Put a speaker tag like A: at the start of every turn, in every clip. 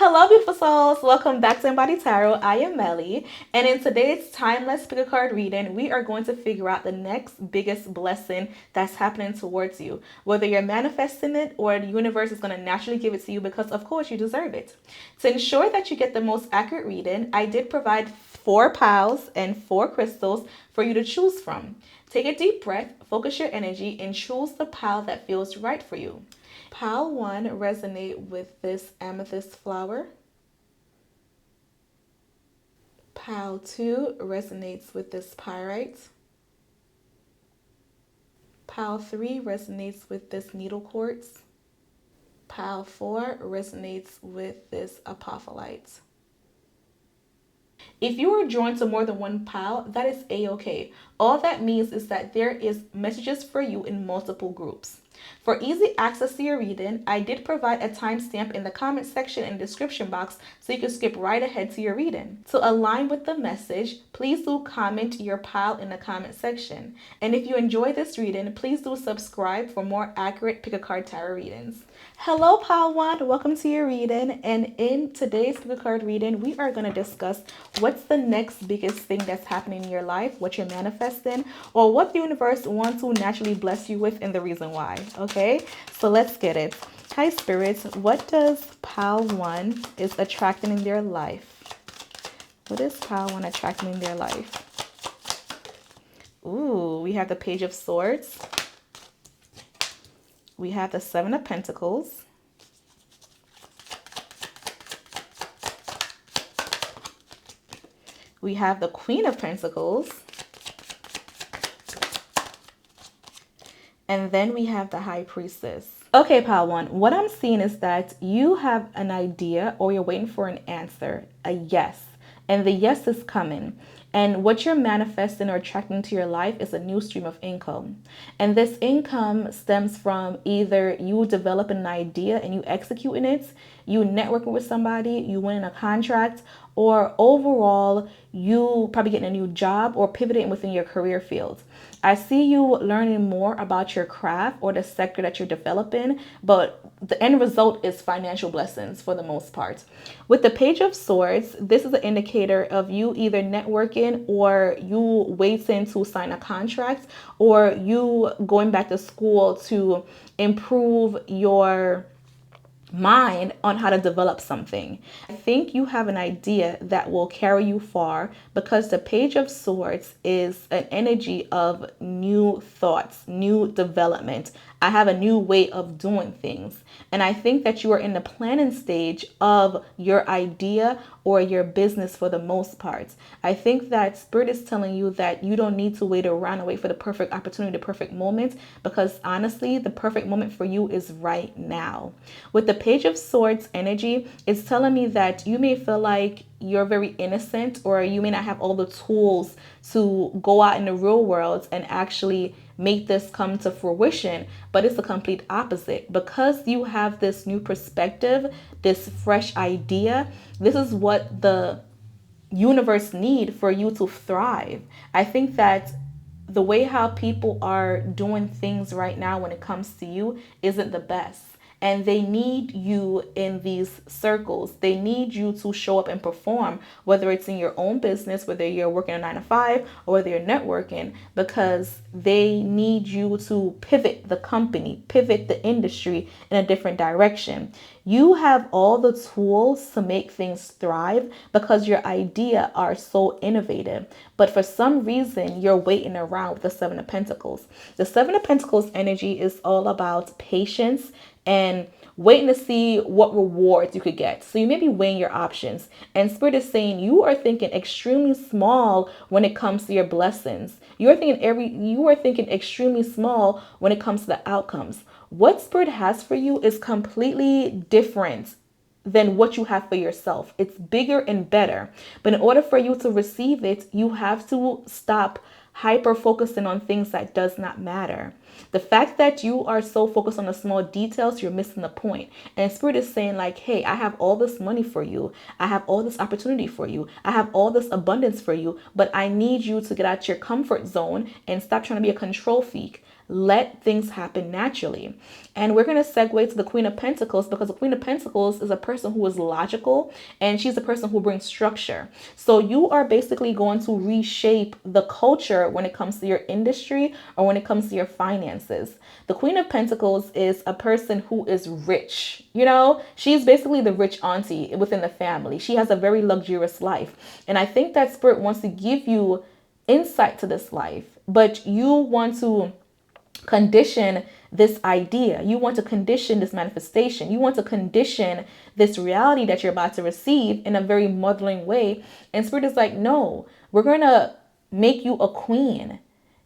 A: Hello, beautiful souls. Welcome back to Embody Tarot. I am Melly, and in today's timeless pick a card reading, we are going to figure out the next biggest blessing that's happening towards you. Whether you're manifesting it or the universe is going to naturally give it to you because, of course, you deserve it. To ensure that you get the most accurate reading, I did provide 4 piles and 4 crystals for you to choose from. Take a deep breath, focus your energy, and choose the pile that feels right for you. Pile 1 resonate with this amethyst flower. Pile 2 resonates with this pyrite. Pile 3 resonates with this needle quartz. Pile 4 resonates with this apophyllite. If you are drawn to more than one pile, that is a-okay. All that means is that there is messages for you in multiple groups. For easy access to your reading, I did provide a timestamp in the comment section and description box so you can skip right ahead to your reading. To align with the message, please do comment your pile in the comment section. And if you enjoy this reading, please do subscribe for more accurate pick a card tarot readings. Hello, pile 1. Welcome to your reading. And in today's pick a card reading, we are going to discuss what's the next biggest thing that's happening in your life, what you're manifesting, or what the universe wants to naturally bless you with and the reason why. Okay, so let's get it. Hi, spirits. What does pile 1 is attracting in their life? What is pile 1 attracting in their life? Ooh, we have the Page of Swords. We have the 7 of Pentacles. We have the Queen of Pentacles. And then we have the High Priestess. Okay, pile 1, what I'm seeing is that you have an idea or you're waiting for an answer, a yes. And the yes is coming. And what you're manifesting or attracting to your life is a new stream of income. And this income stems from either you developing an idea and you executing it, you networking with somebody, you winning a contract, or overall, you probably getting a new job or pivoting within your career field. I see you learning more about your craft or the sector that you're developing, but the end result is financial blessings for the most part. With the Page of Swords, this is an indicator of you either networking or you waiting to sign a contract or you going back to school to improve your mind on how to develop something. I think you have an idea that will carry you far because the Page of Swords is an energy of new thoughts, new development. I have a new way of doing things. And I think that you are in the planning stage of your idea or your business for the most part. I think that Spirit is telling you that you don't need to wait around and wait for the perfect opportunity, the perfect moment, because honestly, the perfect moment for you is right now. With the Page of Swords energy, it's telling me that you may feel like you're very innocent or you may not have all the tools to go out in the real world and actually make this come to fruition, but it's the complete opposite. Because you have this new perspective, this fresh idea, this is what the universe need for you to thrive. I think that the way how people are doing things right now when it comes to you isn't the best. And they need you in these circles. They need you to show up and perform, whether it's in your own business, whether you're working a 9 to 5, or whether you're networking, because they need you to pivot the company, pivot the industry in a different direction. You have all the tools to make things thrive because your idea are so innovative. But for some reason, you're waiting around with the 7 of Pentacles. The 7 of Pentacles energy is all about patience and waiting to see what rewards you could get. So you may be weighing your options. And Spirit is saying you are thinking extremely small when it comes to your blessings. You are thinking extremely small when it comes to the outcomes. What Spirit has for you is completely different than what you have for yourself. It's bigger and better. But in order for you to receive it, you have to stop hyper focusing on things that does not matter. The fact that you are so focused on the small details, you're missing the point. And Spirit is saying like, hey, I have all this money for you. I have all this opportunity for you. I have all this abundance for you, but I need you to get out your comfort zone and stop trying to be a control freak. Let things happen naturally. And we're going to segue to the Queen of Pentacles, because the Queen of Pentacles is a person who is logical, and she's a person who brings structure. So you are basically going to reshape the culture when it comes to your industry or when it comes to your finances. The Queen of Pentacles is a person who is rich. You know, she's basically the rich auntie within the family. She has a very luxurious life. And I think that Spirit wants to give you insight to this life, but you want to condition this idea. You want to condition this manifestation. You want to condition this reality that you're about to receive in a very mothering way. And Spirit is like, no, we're going to make you a queen.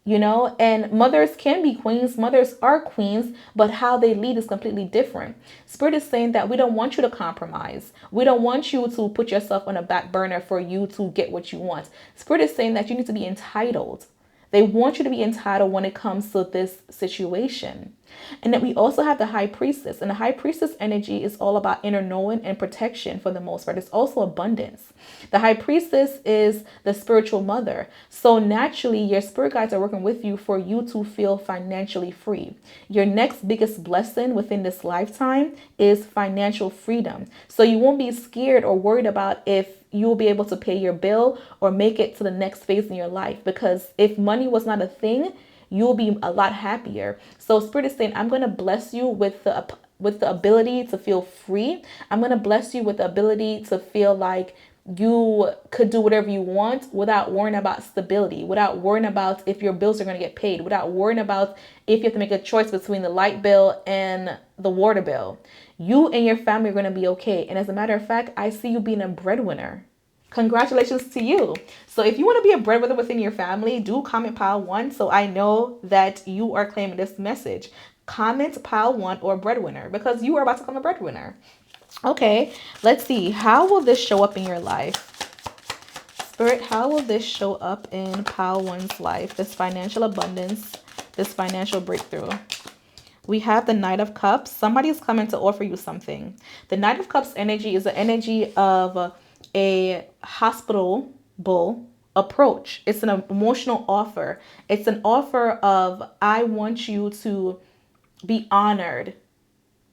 A: You know, and mothers can be queens. Mothers are queens, but how they lead is completely different. Spirit is saying that we don't want you to compromise. We don't want you to put yourself on a back burner for you to get what you want. Spirit is saying that you need to be entitled. They want you to be entitled when it comes to this situation. And then we also have the High Priestess. And the High Priestess energy is all about inner knowing and protection for the most part. It's also abundance. The High Priestess is the spiritual mother. So naturally, your spirit guides are working with you for you to feel financially free. Your next biggest blessing within this lifetime is financial freedom. So you won't be scared or worried about if you'll be able to pay your bill or make it to the next phase in your life. Because if money was not a thing, you'll be a lot happier. So Spirit is saying, I'm going to bless you with the ability to feel free. I'm going to bless you with the ability to feel like you could do whatever you want without worrying about stability, without worrying about if your bills are going to get paid, without worrying about if you have to make a choice between the light bill and the water bill. You and your family are going to be okay. And as a matter of fact, I see you being a breadwinner. Congratulations to you. So if you want to be a breadwinner within your family, do comment pile 1 so I know that you are claiming this message. Comment pile 1 or breadwinner, because you are about to become a breadwinner. Okay, let's see. How will this show up in your life? Spirit, how will this show up in pile 1's life? This financial abundance, this financial breakthrough. We have the Knight of Cups. Somebody's coming to offer you something. The Knight of Cups energy is the energy of a hospitable approach. It's an emotional offer. It's an offer of, I want you to be honored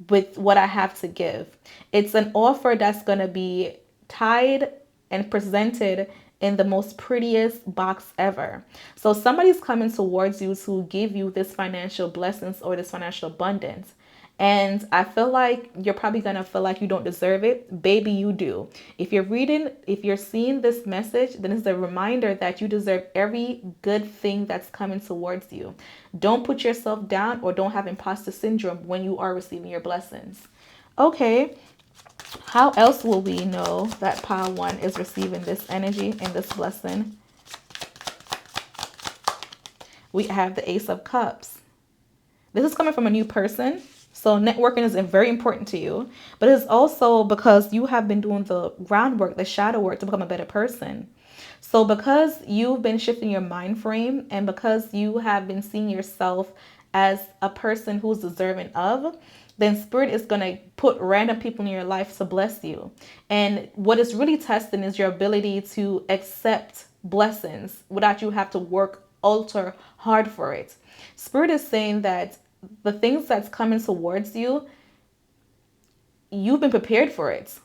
A: with what I have to give. It's an offer that's going to be tied and presented in the most prettiest box ever. So somebody's coming towards you to give you this financial blessings or this financial abundance. And I feel like you're probably going to feel like you don't deserve it. Baby, you do. If you're seeing this message, then it's a reminder that you deserve every good thing that's coming towards you. Don't put yourself down or don't have imposter syndrome when you are receiving your blessings. Okay. How else will we know that pile 1 is receiving this energy and this blessing? We have the Ace of Cups. This is coming from a new person. So networking is very important to you, but it's also because you have been doing the groundwork, the shadow work to become a better person. So because you've been shifting your mind frame and because you have been seeing yourself as a person who's deserving of, then Spirit is going to put random people in your life to bless you. And what it's really testing is your ability to accept blessings without you have to work ultra hard for it. Spirit is saying that the things that's coming towards you, you've been prepared for it.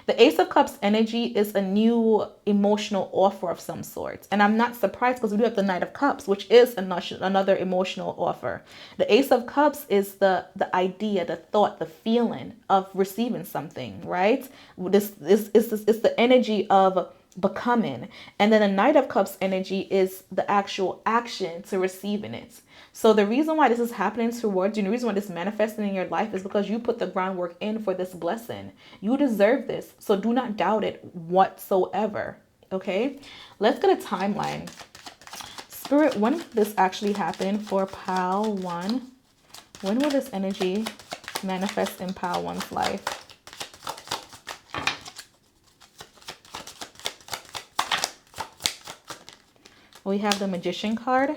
A: The Ace of Cups energy is a new emotional offer of some sort. And I'm not surprised because we do have the Knight of Cups, which is another emotional offer. The Ace of Cups is the idea, the thought, the feeling of receiving something, right? This is the energy of becoming. And then the Knight of Cups energy is the actual action to receiving it. So the reason why this is happening towards you, and the reason why this is manifesting in your life is because you put the groundwork in for this blessing. You deserve this. So do not doubt it whatsoever. Okay, let's get a timeline. Spirit, when did this actually happen for pile 1? When will this energy manifest in pile 1's life? We have the Magician card.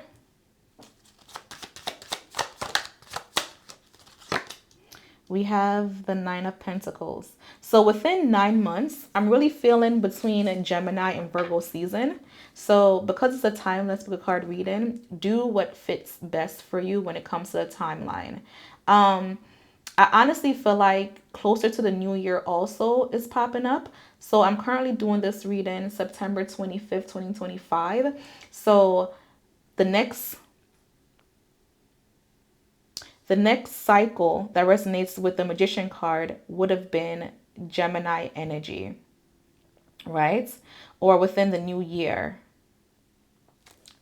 A: We have the Nine of Pentacles. So within 9 months, I'm really feeling between Gemini and Virgo season. So because it's a timeless book card reading, do what fits best for you when it comes to the timeline. I honestly feel like closer to the new year also is popping up. So I'm currently doing this reading September 25th, 2025. So the next cycle that resonates with the Magician card would have been Gemini energy, right? Or within the new year.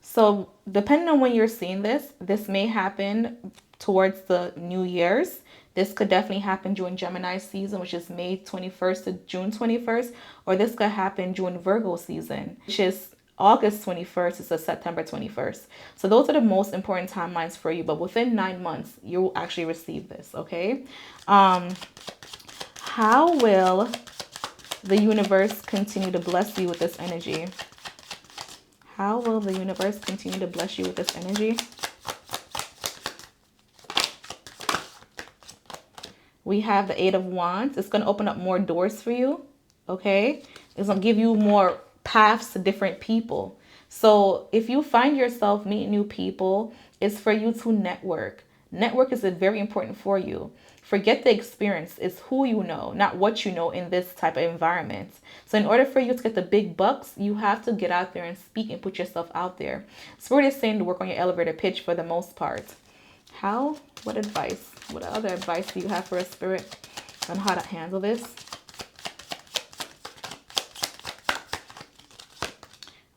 A: So depending on when you're seeing this, this may happen towards the New Year's. This could definitely happen during Gemini season, which is May 21st to June 21st, or this could happen during Virgo season, which is August 21st to September 21st. So those are the most important timelines for you, but within 9 months, you will actually receive this, okay? How will the universe continue to bless you with this energy? How will the universe continue to bless you with this energy? We have the Eight of Wands. It's going to open up more doors for you, okay? It's going to give you more paths to different people. So if you find yourself meeting new people, it's for you to network. Network is very important for you. Forget the experience. It's who you know, not what you know in this type of environment. So in order for you to get the big bucks, you have to get out there and speak and put yourself out there. Spirit is saying to work on your elevator pitch for the most part. How? What advice? What other advice do you have for a Spirit on how to handle this?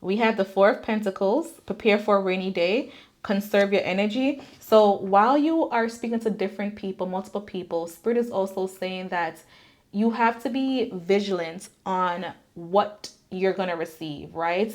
A: We have the Four of Pentacles. Prepare for a rainy day. Conserve your energy. So while you are speaking to different people, multiple people, Spirit is also saying that you have to be vigilant on what you're going to receive, right?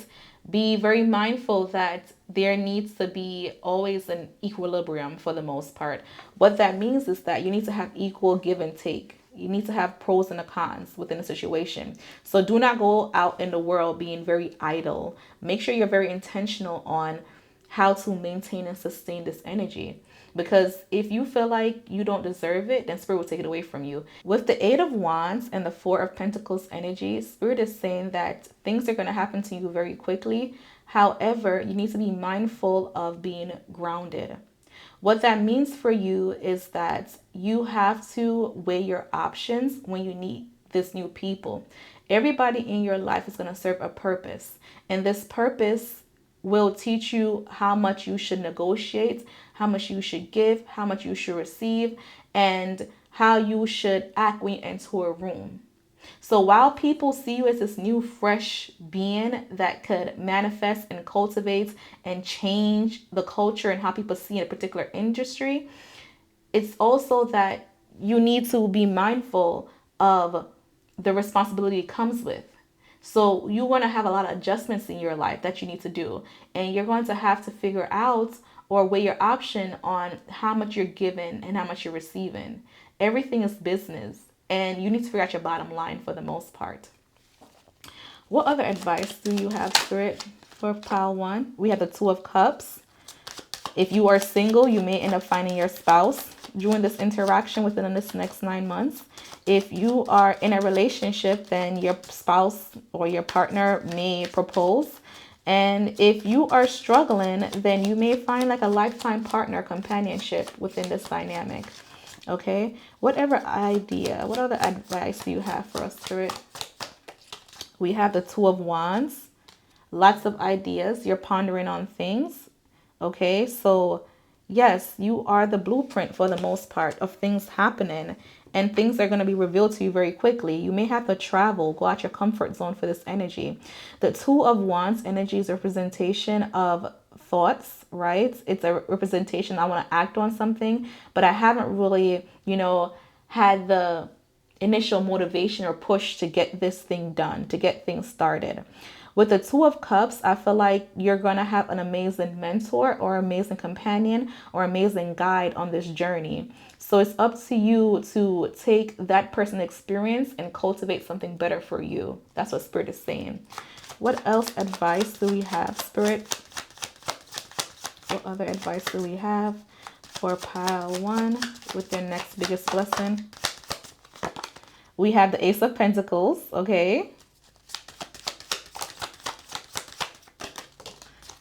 A: Be very mindful that there needs to be always an equilibrium for the most part. What that means is that you need to have equal give and take. You need to have pros and the cons within a situation. So do not go out in the world being very idle. Make sure you're very intentional on how to maintain and sustain this energy. Because if you feel like you don't deserve it, then Spirit will take it away from you. With the Eight of Wands and the Four of Pentacles energy, Spirit is saying that things are going to happen to you very quickly. However, you need to be mindful of being grounded. What that means for you is that you have to weigh your options when you meet this new people. Everybody in your life is going to serve a purpose. And this purpose will teach you how much you should negotiate, how much you should give, how much you should receive, and how you should act when you enter a room. So while people see you as this new fresh being that could manifest and cultivate and change the culture and how people see in a particular industry, it's also that you need to be mindful of the responsibility it comes with. So you're going to have a lot of adjustments in your life that you need to do. And you're going to have to figure out or weigh your option on how much you're giving and how much you're receiving. Everything is business. And you need to figure out your bottom line for the most part. What other advice do you have, Spirit, for pile one? We have the Two of Cups. If you are single, you may end up finding your spouse during this interaction within this next 9 months. If you are in a relationship, then your spouse or your partner may propose. And if you are struggling, then you may find like a lifetime partner companionship within this dynamic. Okay, what other advice do you have for us, Spirit? We have the Two of Wands. Lots of ideas. You're pondering on things. Okay, so yes, you are the blueprint for the most part of things happening, and things are going to be revealed to you very quickly. You may have to travel, go out your comfort zone for this energy. The Two of Wands energy is a representation of thoughts, right? It's a representation. I want to act on something, but I haven't really, had the initial motivation or push to get this thing done, to get things started. With the Two of Cups, I feel like you're going to have an amazing mentor or amazing companion or amazing guide on this journey. So it's up to you to take that person's experience and cultivate something better for you. That's what Spirit is saying. What else advice do we have, Spirit? What other advice do we have for pile one with their next biggest blessing? We have the Ace of Pentacles, okay?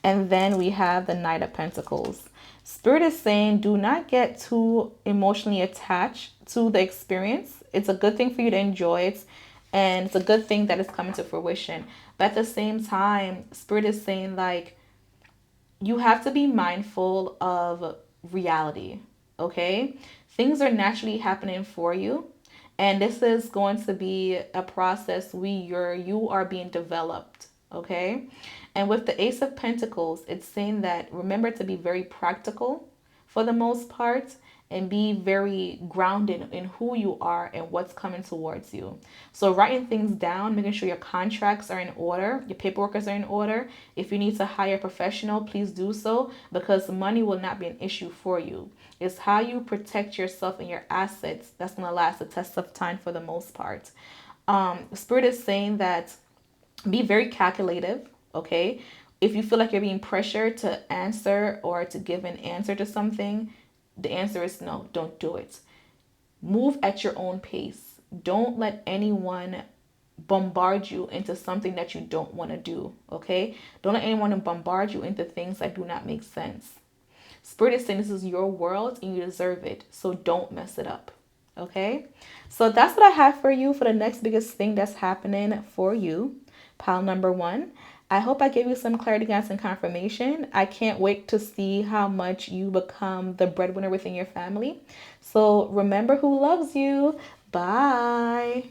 A: And then we have the Knight of Pentacles. Spirit is saying do not get too emotionally attached to the experience. It's a good thing for you to enjoy it, and it's a good thing that it's coming to fruition. But at the same time, Spirit is saying like you have to be mindful of reality, okay? Things are naturally happening for you, and this is going to be a process you are being developed, okay? And with the Ace of Pentacles, it's saying that remember to be very practical for the most part, and be very grounded in who you are and what's coming towards you. So writing things down, making sure your contracts are in order, your paperwork is in order. If you need to hire a professional, please do so, because money will not be an issue for you. It's how you protect yourself and your assets that's going to last the test of time for the most part. Spirit is saying that be very calculative, okay? If you feel like you're being pressured to answer or to give an answer to something, the answer is no, don't do it. Move at your own pace. Don't let anyone bombard you into something that you don't want to do, okay? Don't let anyone bombard you into things that do not make sense. Spirit is saying this is your world and you deserve it, so don't mess it up, okay? So that's what I have for you for the next biggest thing that's happening for you, pile number one. I hope I gave you some clarity, guys, and confirmation. I can't wait to see how much you become the breadwinner within your family. So remember who loves you. Bye.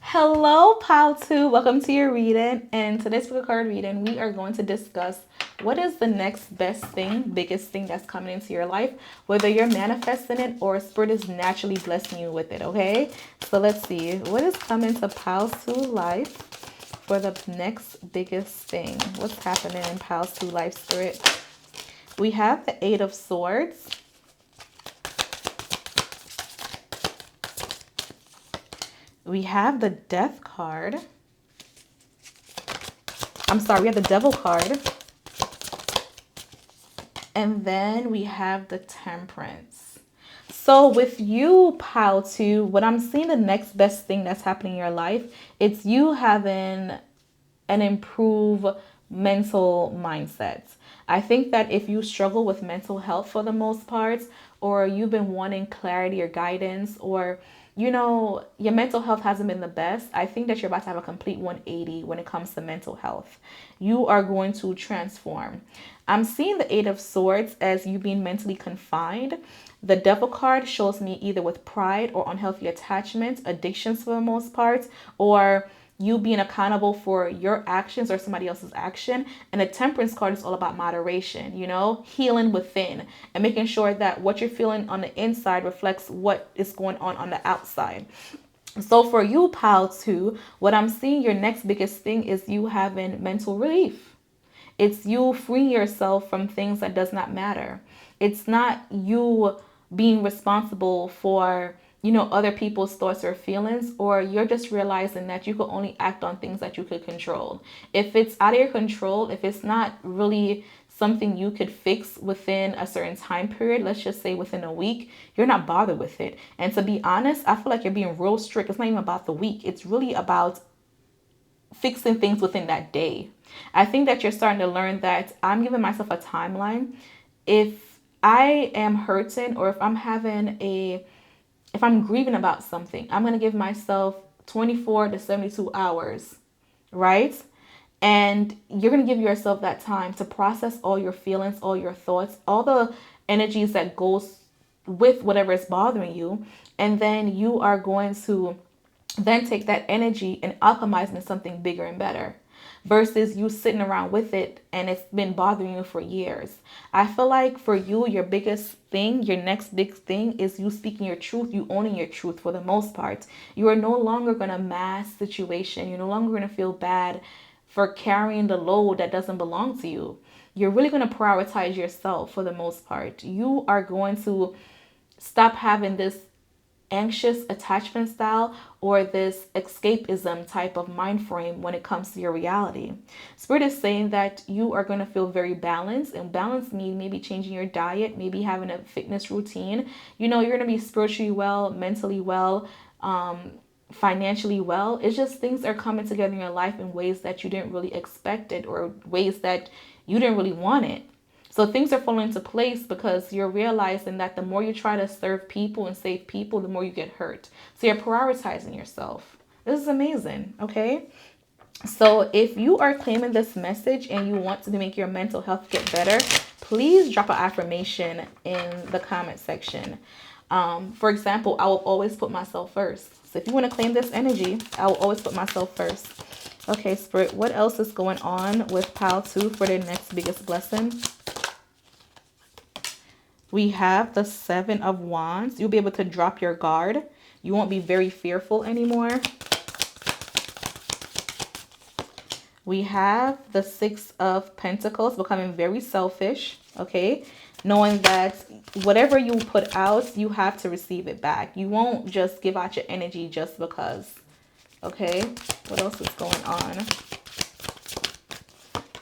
A: Hello, pile two. Welcome to your reading. And today's pick a card reading, we are going to discuss what is the next best thing, biggest thing that's coming into your life, whether you're manifesting it or Spirit is naturally blessing you with it, okay? So let's see. What is coming to pile two life for the next biggest thing? What's happening in pile two life, Spirit? We have the Eight of Swords. We have the Death card. I'm sorry, we have the Devil card. And then we have the Temperance. So with you, pile two, what I'm seeing the next best thing that's happening in your life, it's you having an improved mental mindset. I think that if you struggle with mental health for the most part, or you've been wanting clarity or guidance, or your mental health hasn't been the best, I think that you're about to have a complete 180 when it comes to mental health. You are going to transform. I'm seeing the Eight of Swords as you being mentally confined. The Devil card shows me either with pride or unhealthy attachment, addictions for the most part, or you being accountable for your actions or somebody else's action. And the Temperance card is all about moderation, healing within and making sure that what you're feeling on the inside reflects what is going on the outside. So for you, pile two, what I'm seeing your next biggest thing is you having mental relief. It's you freeing yourself from things that does not matter. It's not you being responsible for other people's thoughts or feelings, or you're just realizing that you could only act on things that you could control. If it's out of your control, if it's not really something you could fix within a certain time period, let's just say within a week, you're not bothered with it. And to be honest, I feel like you're being real strict. It's not even about the week. It's really about fixing things within that day. I think that you're starting to learn that I'm giving myself a timeline. If I am hurting, or if I'm grieving about something, I'm going to give myself 24 to 72 hours, right? And you're going to give yourself that time to process all your feelings, all your thoughts, all the energies that goes with whatever is bothering you. And then you are going to then take that energy and alchemize into something bigger and better, versus you sitting around with it and it's been bothering you for years. I feel like for you, your biggest thing, your next big thing is you speaking your truth, you owning your truth for the most part. You are no longer going to mask situation. You're no longer going to feel bad for carrying the load that doesn't belong to you. You're really going to prioritize yourself for the most part. You are going to stop having this anxious attachment style or this escapism type of mind frame when it comes to your reality. Spirit is saying that you are going to feel very balanced, and balance means maybe changing your diet, maybe having a fitness routine. You're going to be spiritually well, mentally well, financially well. It's just things are coming together in your life in ways that you didn't really expect it, or ways that you didn't really want it. So things are falling into place because you're realizing that the more you try to serve people and save people, the more you get hurt. So you're prioritizing yourself. This is amazing, okay? So if you are claiming this message and you want to make your mental health get better, please drop an affirmation in the comment section. For example, I will always put myself first. So if you want to claim this energy, I will always put myself first. Okay, Spirit, what else is going on with pile 2 for their next biggest blessing? We have the 7 of Wands. You'll be able to drop your guard. You won't be very fearful anymore. We have the 6 of Pentacles, becoming very selfish, okay? Knowing that whatever you put out, you have to receive it back. You won't just give out your energy just because, okay? What else is going on?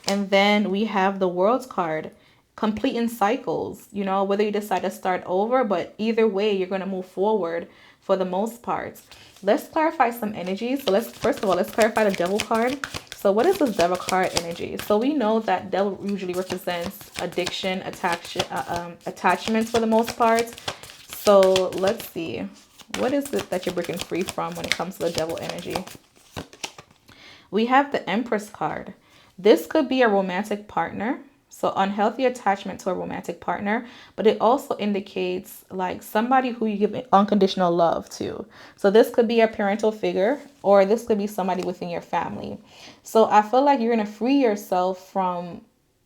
A: And then we have the World's card, completing cycles, you know, whether you decide to start over, but either way, you're going to move forward for the most part. Let's clarify some energies. So first of all, let's clarify the Devil card. So what is this Devil card energy? So we know that Devil usually represents addiction, attachments for the most part. So let's see. What is it that you're breaking free from when it comes to the Devil energy? We have the Empress card. This could be a romantic partner. So unhealthy attachment to a romantic partner, but it also indicates like somebody who you give unconditional love to. So this could be a parental figure, or this could be somebody within your family. So I feel like you're going to free yourself from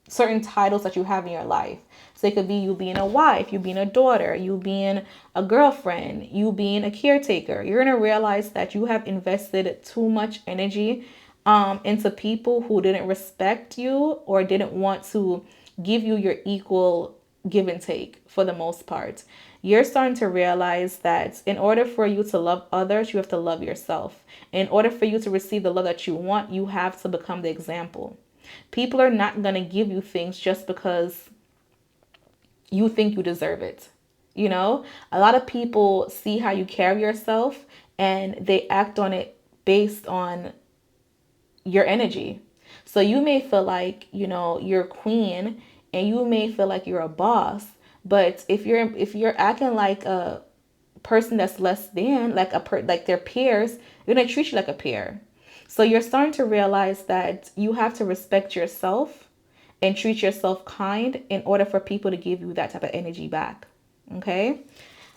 A: certain titles that you have in your life. So it could be you being a wife, you being a daughter, you being a girlfriend, you being a caretaker. You're going to realize that you have invested too much energy into people who didn't respect you or didn't want to give you your equal give and take for the most part. You're starting to realize that in order for you to love others, you have to love yourself. In order for you to receive the love that you want, you have to become the example. People are not going to give you things just because you think you deserve it. You know, a lot of people see how you carry yourself and they act on it based on your energy. So you may feel like, you know, you're queen and you may feel like you're a boss, but if you're acting like a person that's less than, like like their peers, they're going to treat you like a peer. So you're starting to realize that you have to respect yourself and treat yourself kind in order for people to give you that type of energy back. Okay?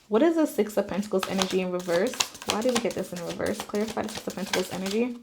A: What is the 6 of Pentacles energy in reverse? Why did we get this in reverse? Clarify the 6 of Pentacles energy.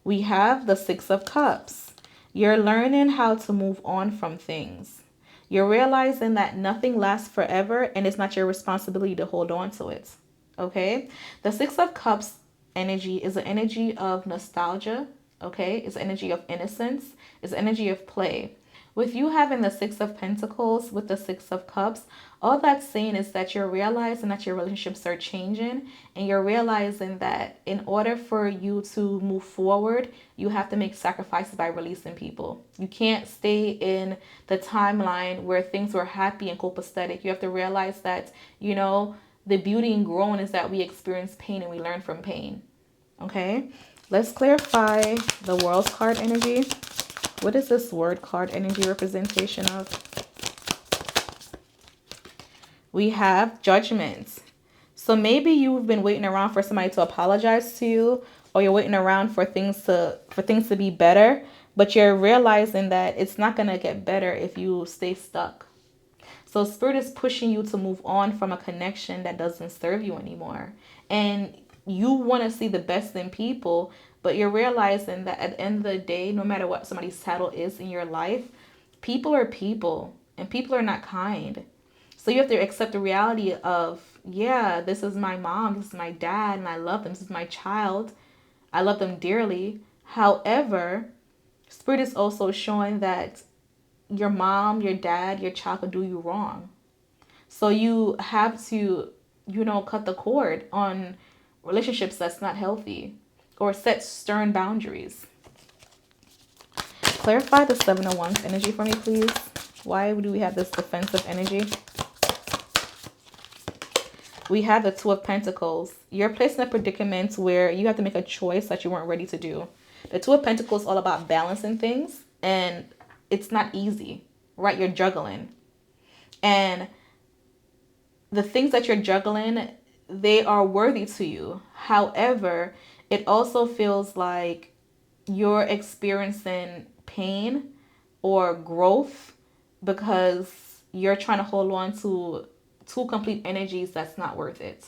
A: We have the 6 of Cups. You're learning how to move on from things. You're realizing that nothing lasts forever and it's not your responsibility to hold on to it. Okay? The 6 of Cups energy is an energy of nostalgia. Okay? It's an energy of innocence. It's an energy of play. With you having the 6 of Pentacles with the 6 of Cups, all that's saying is that you're realizing that your relationships are changing, and you're realizing that in order for you to move forward, you have to make sacrifices by releasing people. You can't stay in the timeline where things were happy and copacetic. You have to realize that, you know, the beauty in growing is that we experience pain and we learn from pain. Okay? Let's clarify the World's card energy. What is this Word card energy representation of? We have Judgment. So maybe you've been waiting around for somebody to apologize to you, or you're waiting around for things to be better, but you're realizing that it's not going to get better if you stay stuck. So Spirit is pushing you to move on from a connection that doesn't serve you anymore. And you want to see the best in people, but you're realizing that at the end of the day, no matter what somebody's title is in your life, people are people and people are not kind. So you have to accept the reality of, yeah, this is my mom, this is my dad, and I love them. This is my child. I love them dearly. However, Spirit is also showing that your mom, your dad, your child could do you wrong. So you have to, you know, cut the cord on relationships that's not healthy, or set stern boundaries. Clarify the 7 of Wands energy for me, please. Why do we have this defensive energy? We have the Two of Pentacles. You're placed in a predicament where you have to make a choice that you weren't ready to do. The Two of Pentacles is all about balancing things, and it's not easy, right? You're juggling. And the things that you're juggling, they are worthy to you. However, it also feels like you're experiencing pain or growth because you're trying to hold on to two complete energies that's not worth it.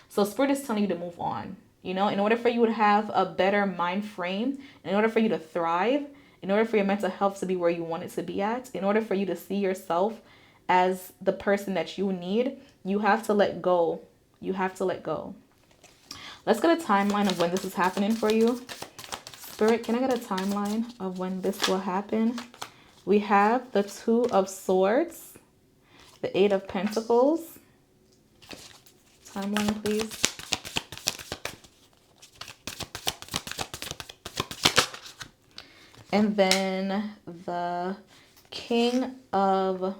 A: So Spirit is telling you to move on. You know, in order for you to have a better mind frame, in order for you to thrive, in order for your mental health to be where you want it to be at, in order for you to see yourself as the person that you need, you have to let go. You have to let go. Let's get a timeline of when this is happening for you. Spirit, can I get a timeline of when this will happen? We have the Two of Swords, the Eight of Pentacles. Timeline, please. And then the King of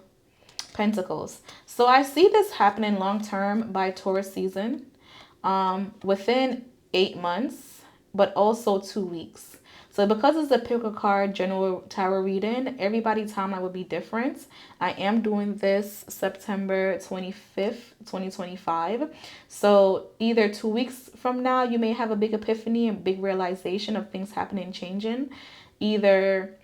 A: Pentacles. So I see this happening long term by Taurus season, within 8 months, but also 2 weeks. So because it's a pick a card general tarot reading, everybody's timeline will be different. I am doing this September 25th, 2025. So either 2 weeks from now, you may have a big epiphany and big realization of things happening, changing. Either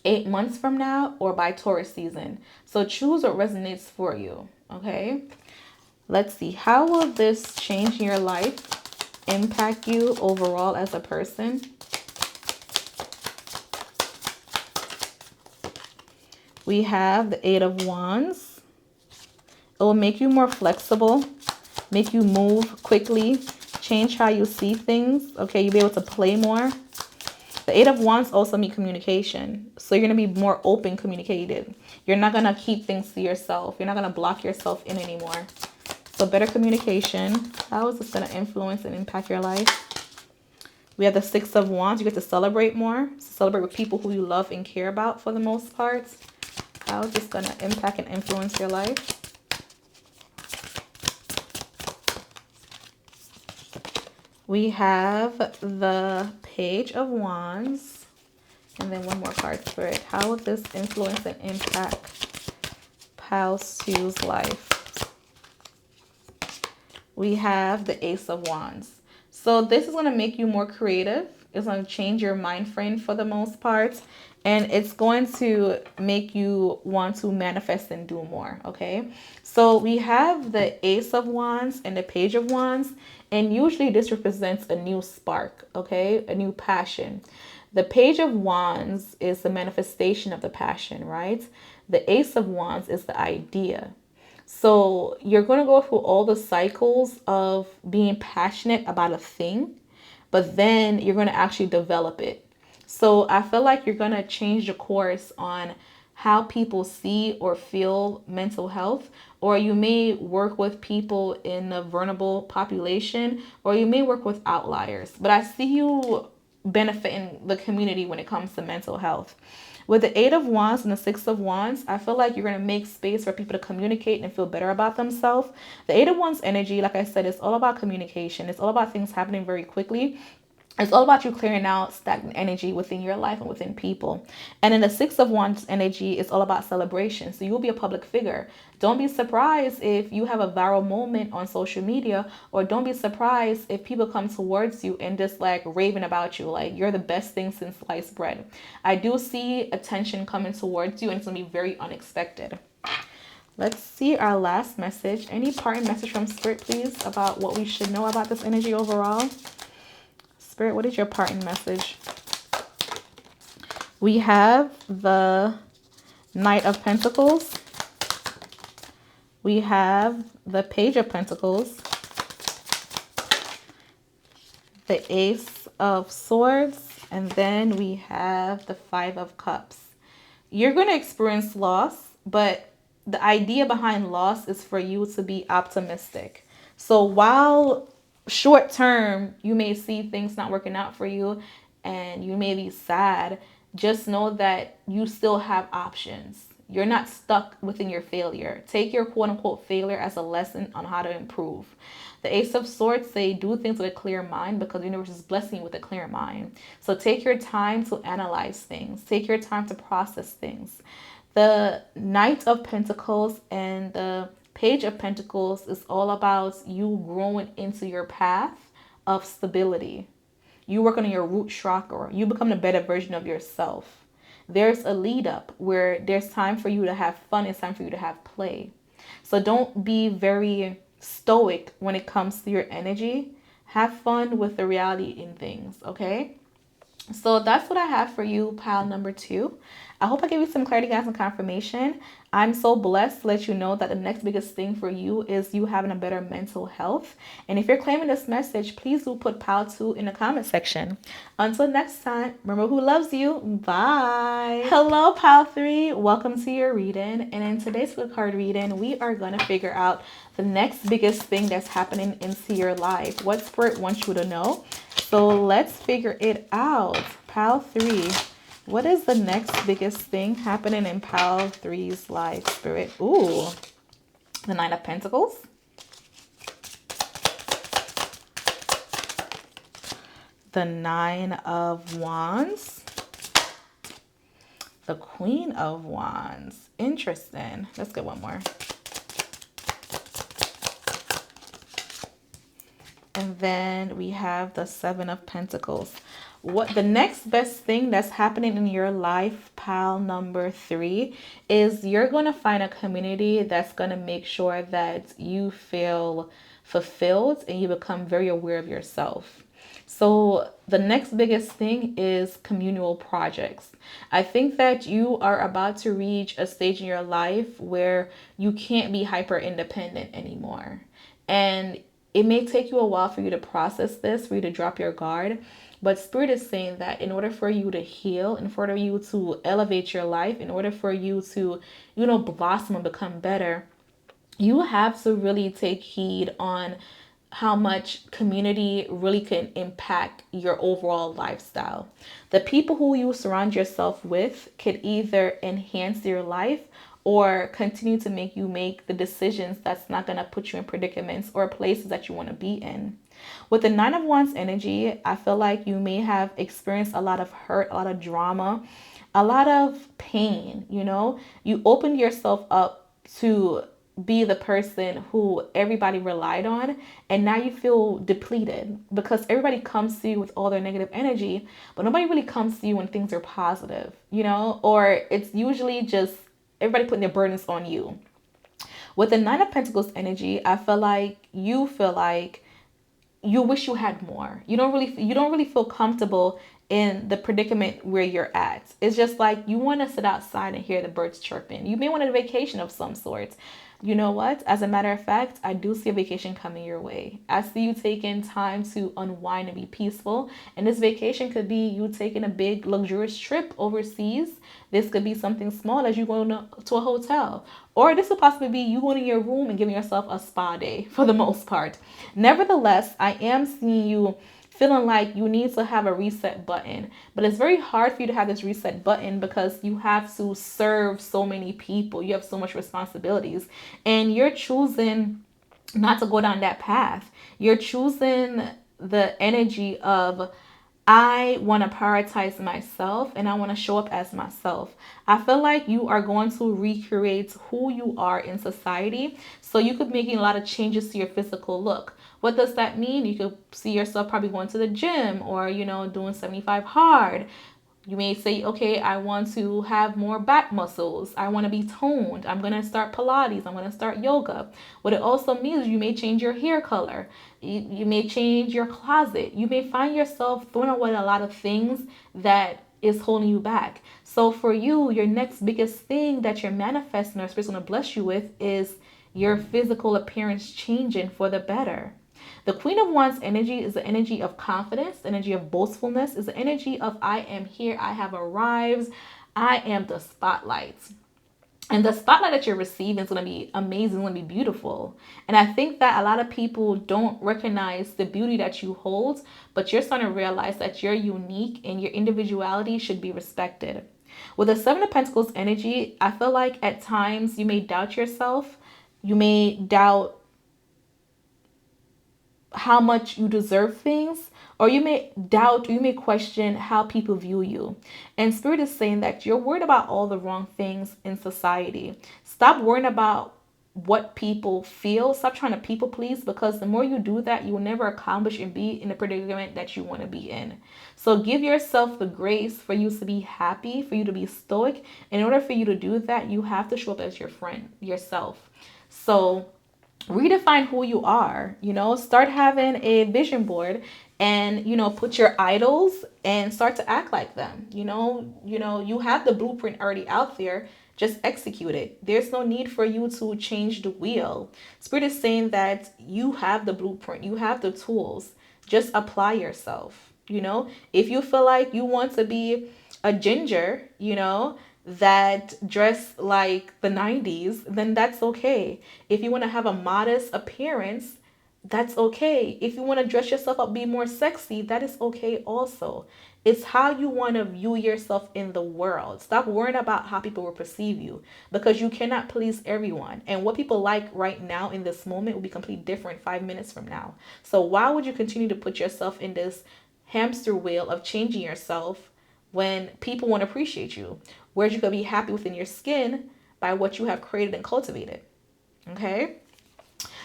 A: 8 months from now or by Taurus season. So choose what resonates for you, okay? Let's see. How will this change your life, impact you overall as a person? We have the Eight of Wands. It will make you more flexible, make you move quickly, change how you see things, okay? You'll be able to play more. The Eight of Wands also mean communication. So you're going to be more open communicated. You're not going to keep things to yourself. You're not going to block yourself in anymore. So better communication. How is this going to influence and impact your life? We have the Six of Wands. You get to celebrate more. Celebrate with people who you love and care about for the most part. How is this going to impact and influence your life? We have the Page of Wands. And then one more card, Spirit. How will this influence and impact Pals 2's life? We have the Ace of Wands. So this is going to make you more creative. It's going to change your mind frame for the most part. And it's going to make you want to manifest and do more, okay? So we have the Ace of Wands and the Page of Wands. And usually this represents a new spark, okay? A new passion. The Page of Wands is the manifestation of the passion, right? The Ace of Wands is the idea. So you're going to go through all the cycles of being passionate about a thing, but then you're going to actually develop it. So I feel like you're going to change the course on how people see or feel mental health, or you may work with people in a vulnerable population, or you may work with outliers. But I see you benefiting the community when it comes to mental health. With the Eight of Wands and the Six of Wands, I feel like you're going to make space for people to communicate and feel better about themselves. The Eight of Wands energy, like I said, is all about communication. It's all about things happening very quickly. It's all about you clearing out stagnant energy within your life and within people. And in the Six of Wands energy, it's all about celebration. So you'll be a public figure. Don't be surprised if you have a viral moment on social media, or don't be surprised if people come towards you and just like raving about you, like you're the best thing since sliced bread. I do see attention coming towards you, and it's going to be very unexpected. Let's see our last message. Any parting message from Spirit, please, about what we should know about this energy overall? Spirit, what is your parting message? We have the Knight of Pentacles. We have the Page of Pentacles. The Ace of Swords. And then we have the Five of Cups. You're going to experience loss, but the idea behind loss is for you to be optimistic. So while short term, you may see things not working out for you and you may be sad, just know that you still have options. You're not stuck within your failure. Take your quote unquote failure as a lesson on how to improve. The Ace of Swords say do things with a clear mind because the universe is blessing you with a clear mind. So take your time to analyze things. Take your time to process things. The Knight of Pentacles and the Page of Pentacles is all about you growing into your path of stability. You work on your root chakra. You become a better version of yourself. There's a lead up where there's time for you to have fun. It's time for you to have play. So don't be very stoic when it comes to your energy. Have fun with the reality in things, okay? So that's what I have for you, pile number 2. I hope I gave you some clarity, guys, and confirmation. I'm so blessed to let you know that the next biggest thing for you is you having a better mental health. And if you're claiming this message, please do put pile 2 in the comment section. Until next time, remember who loves you. Bye. Hello, pile 3. Welcome to your reading. And in today's card reading, we are going to figure out the next biggest thing that's happening into your life. What Spirit wants you to know. So let's figure it out. Pile 3. What is the next biggest thing happening in pile 3's life, Spirit? Ooh, the Nine of Pentacles. The Nine of Wands. The Queen of Wands. Interesting. Let's get one more. And then we have the Seven of Pentacles. What the next best thing that's happening in your life, pile number 3, is you're going to find a community that's going to make sure that you feel fulfilled and you become very aware of yourself. So the next biggest thing is communal projects. I think that you are about to reach a stage in your life where you can't be hyper independent anymore. And it may take you a while for you to process this, for you to drop your guard. But Spirit is saying that in order for you to heal, in order for you to elevate your life, in order for you to, blossom and become better, you have to really take heed on how much community really can impact your overall lifestyle. The people who you surround yourself with could either enhance your life or continue to make you make the decisions that's not going to put you in predicaments or places that you want to be in. With the Nine of Wands energy, I feel like you may have experienced a lot of hurt, a lot of drama, a lot of pain, You opened yourself up to be the person who everybody relied on, and now you feel depleted because everybody comes to you with all their negative energy, but nobody really comes to you when things are positive, or it's usually just everybody putting their burdens on you. With the Nine of Pentacles energy, I feel like you wish you had more. You don't really feel comfortable in the predicament where you're at. It's just like you want to sit outside and hear the birds chirping. You may want a vacation of some sort. You know what? As a matter of fact, I do see a vacation coming your way. I see you taking time to unwind and be peaceful. And this vacation could be you taking a big luxurious trip overseas. This could be something small as you going to a hotel. Or this could possibly be you going in your room and giving yourself a spa day for the most part. Nevertheless, I am seeing you feeling like you need to have a reset button. But it's very hard for you to have this reset button because you have to serve so many people. You have so much responsibilities. And you're choosing not to go down that path. You're choosing the energy of, I want to prioritize myself and I want to show up as myself. I feel like you are going to recreate who you are in society. So you could be making a lot of changes to your physical look. What does that mean? You could see yourself probably going to the gym or, doing 75 hard. You may say, okay, I want to have more back muscles. I want to be toned. I'm going to start Pilates. I'm going to start yoga. What it also means, you may change your hair color. You may change your closet. You may find yourself throwing away a lot of things that is holding you back. So for you, your next biggest thing that you're manifesting or Spirit's going to bless you with is your physical appearance changing for the better. The Queen of Wands energy is the energy of confidence, the energy of boastfulness, is the energy of I am here, I have arrived, I am the spotlight. And the spotlight that you're receiving is going to be amazing, going to be beautiful. And I think that a lot of people don't recognize the beauty that you hold, but you're starting to realize that you're unique and your individuality should be respected. With the Seven of Pentacles energy, I feel like at times you may doubt yourself. You may doubt how much you deserve things, or you may doubt, you may question how people view you. And Spirit is saying that you're worried about all the wrong things in society. Stop worrying about what people feel. Stop trying to people please, because the more you do that, you will never accomplish and be in the predicament that you want to be in. So give yourself the grace for you to be happy, for you to be stoic. In order for you to do that, you have to show up as your friend, yourself. So redefine who you are, start having a vision board, and put your idols and start to act like them. You have the blueprint already out there. Just execute it. There's no need for you to change the wheel. Spirit is saying that you have the blueprint, you have the tools. Just apply yourself. If you feel like you want to be a ginger, that dress like the 90s, then that's okay. If you want to have a modest appearance, that's okay. If you want to dress yourself up, be more sexy, that is okay also. It's how you want to view yourself in the world. Stop worrying about how people will perceive you, because you cannot please everyone. And what people like right now in this moment will be completely different 5 minutes from now. So why would you continue to put yourself in this hamster wheel of changing yourself when people won't appreciate you? Whereas you could be happy within your skin by what you have created and cultivated. Okay?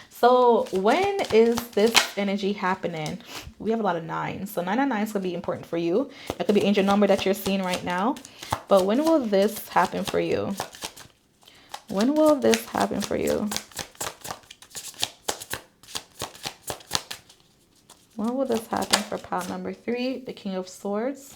A: So when is this energy happening? We have a lot of nines. So 999 is going to be important for you. That could be angel number that you're seeing right now. But when will this happen for you? When will this happen for you? When will this happen for pile number 3, the King of Swords?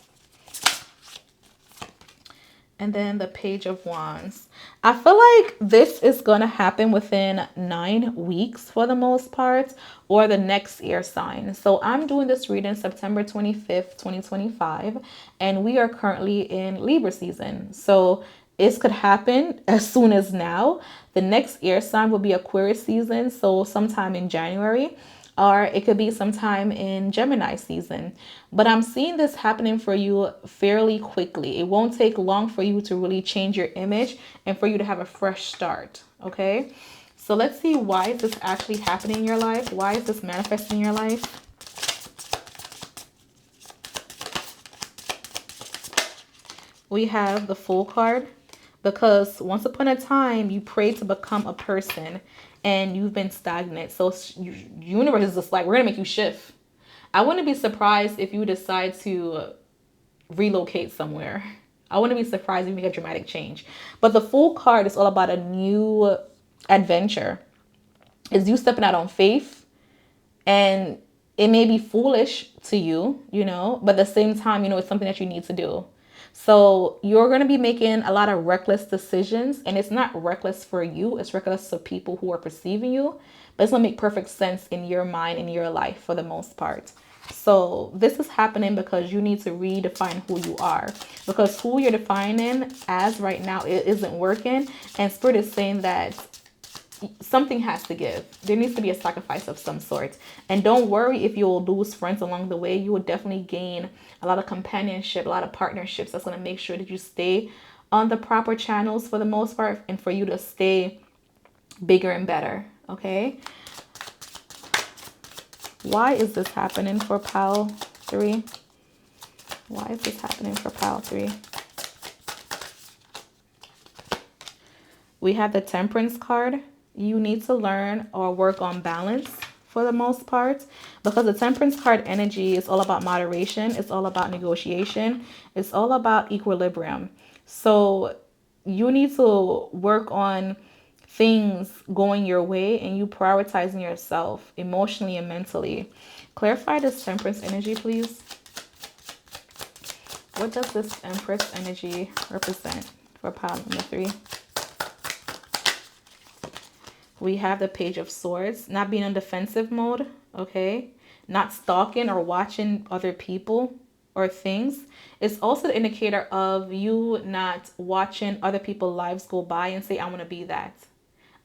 A: And then the Page of Wands. I feel like this is going to happen within 9 weeks for the most part, or the next air sign. So I'm doing this reading September 25th, 2025, and we are currently in Libra season. So this could happen as soon as now. The next air sign will be Aquarius season, so sometime in January. Or it could be sometime in Gemini season. But I'm seeing this happening for you fairly quickly. It won't take long for you to really change your image and for you to have a fresh start. Okay? So let's see, why is this actually happening in your life? Why is this manifesting in your life? We have the Fool card, because once upon a time you prayed to become a person and you've been stagnant. So universe is just like, we're gonna make you shift. I wouldn't be surprised if you decide to relocate somewhere. I wouldn't be surprised if you make a dramatic change. But the Fool card is all about a new adventure. It's you stepping out on faith, and it may be foolish to you, but at the same time, it's something that you need to do. So you're going to be making a lot of reckless decisions, and it's not reckless for you. It's reckless for people who are perceiving you, but it's going to make perfect sense in your mind, in your life for the most part. So this is happening because you need to redefine who you are, because who you're defining as right now, it isn't working. And Spirit is saying that something has to give. There needs to be a sacrifice of some sort. And don't worry if you'll lose friends along the way. You will definitely gain a lot of companionship, a lot of partnerships. That's going to make sure that you stay on the proper channels for the most part, and for you to stay bigger and better. Okay? Why is this happening for pile 3? Why is this happening for pile 3? We have the Temperance card. You need to learn or work on balance for the most part, because the Temperance card energy is all about moderation. It's all about negotiation. It's all about equilibrium. So you need to work on things going your way and you prioritizing yourself emotionally and mentally. Clarify this Temperance energy, please. What does this Empress energy represent for pile number 3? We have the Page of Swords, not being in defensive mode, okay? Not stalking or watching other people or things. It's also the indicator of you not watching other people's lives go by and say, I want to be that.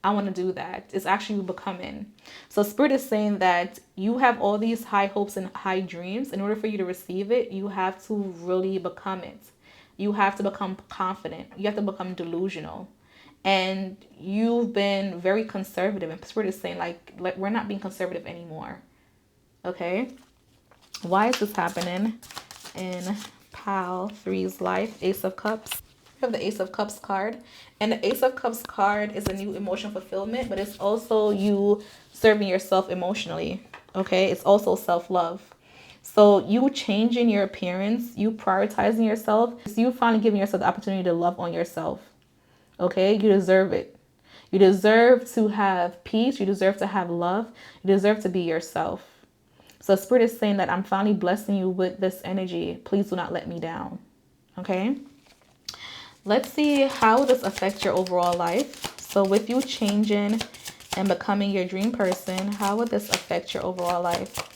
A: I want to do that. It's actually you becoming. So Spirit is saying that you have all these high hopes and high dreams. In order for you to receive it, you have to really become it. you have to become confident. You have to become delusional. And you've been very conservative. And Spirit is saying, like we're not being conservative anymore. Okay? Why is this happening in Pal 3's life? Ace of Cups. We have the Ace of Cups card. And the Ace of Cups card is a new emotional fulfillment, but it's also you serving yourself emotionally. Okay? It's also self-love. So you changing your appearance, you prioritizing yourself, it's you finally giving yourself the opportunity to love on yourself. Okay? You deserve it. You deserve to have peace. You deserve to have love. You deserve to be yourself. So Spirit is saying that I'm finally blessing you with this energy. Please do not let me down. Okay? Let's see how this affects your overall life. So with you changing and becoming your dream person, how would this affect your overall life?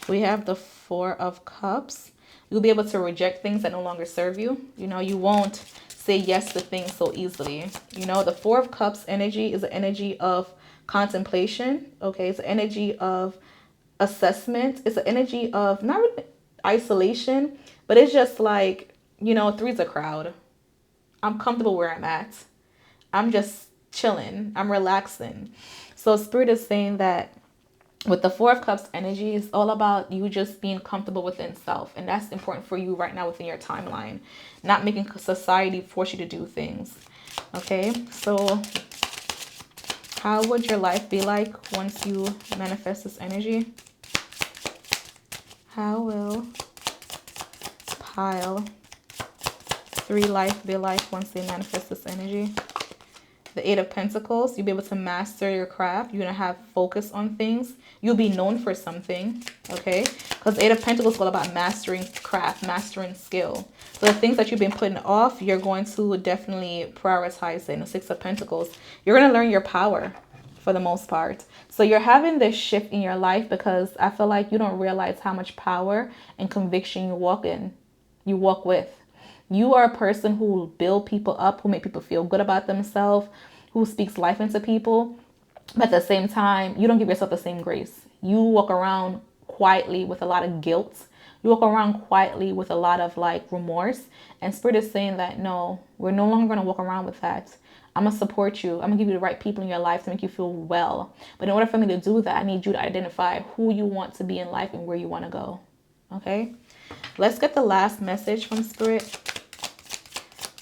A: We have the Four of Cups. You'll be able to reject things that no longer serve you. You know, you won't say yes to things so easily. You know, the Four of Cups energy is an energy of contemplation. Okay, it's an energy of assessment. It's an energy of not really isolation, but it's just like, you know, three's a crowd. I'm comfortable where I'm at. I'm just chilling. I'm relaxing. So Spirit is saying that with the Four of Cups energy, it's all about you just being comfortable within self. And that's important for you right now within your timeline. Not making society force you to do things. Okay, so how would your life be like once you manifest this energy? How will Pile 3 life be like once they manifest this energy? The Eight of Pentacles, you'll be able to master your craft. You're going to have focus on things. You'll be known for something, okay? Because the Eight of Pentacles is all about mastering craft, mastering skill. So the things that you've been putting off, you're going to definitely prioritize it. And the Six of Pentacles, you're going to learn your power for the most part. So you're having this shift in your life because I feel like you don't realize how much power and conviction you walk with. You are a person who will build people up, who make people feel good about themselves, who speaks life into people. But at the same time, you don't give yourself the same grace. You walk around quietly with a lot of guilt. You walk around quietly with a lot of like remorse. And Spirit is saying that, no, we're no longer going to walk around with that. I'm going to support you. I'm going to give you the right people in your life to make you feel well. But in order for me to do that, I need you to identify who you want to be in life and where you want to go. Okay? Let's get the last message from Spirit.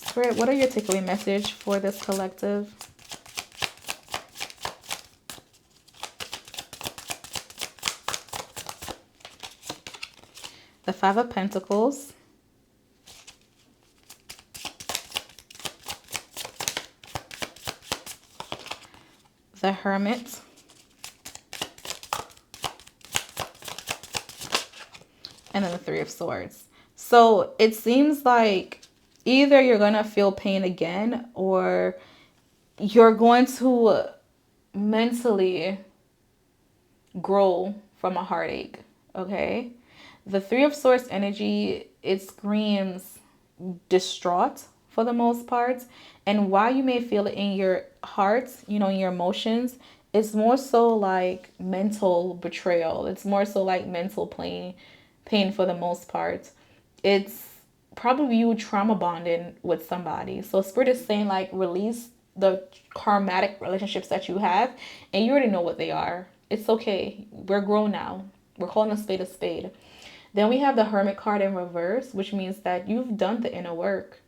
A: Spirit, what are your takeaway message for this collective? The Five of Pentacles. The Hermit. And then the Three of Swords. So it seems like either you're going to feel pain again or you're going to mentally grow from a heartache, okay? The Three of Swords energy, it screams distraught for the most part. And while you may feel it in your heart, you know, in your emotions, it's more so like mental betrayal. It's more so like mental pain for the most part. It's probably you trauma bonding with somebody. So Spirit is saying like release the karmatic relationships that you have, and you already know what they are. It's okay. We're grown now. We're calling a spade a spade. Then we have the Hermit card in reverse, which means that you've done the inner work.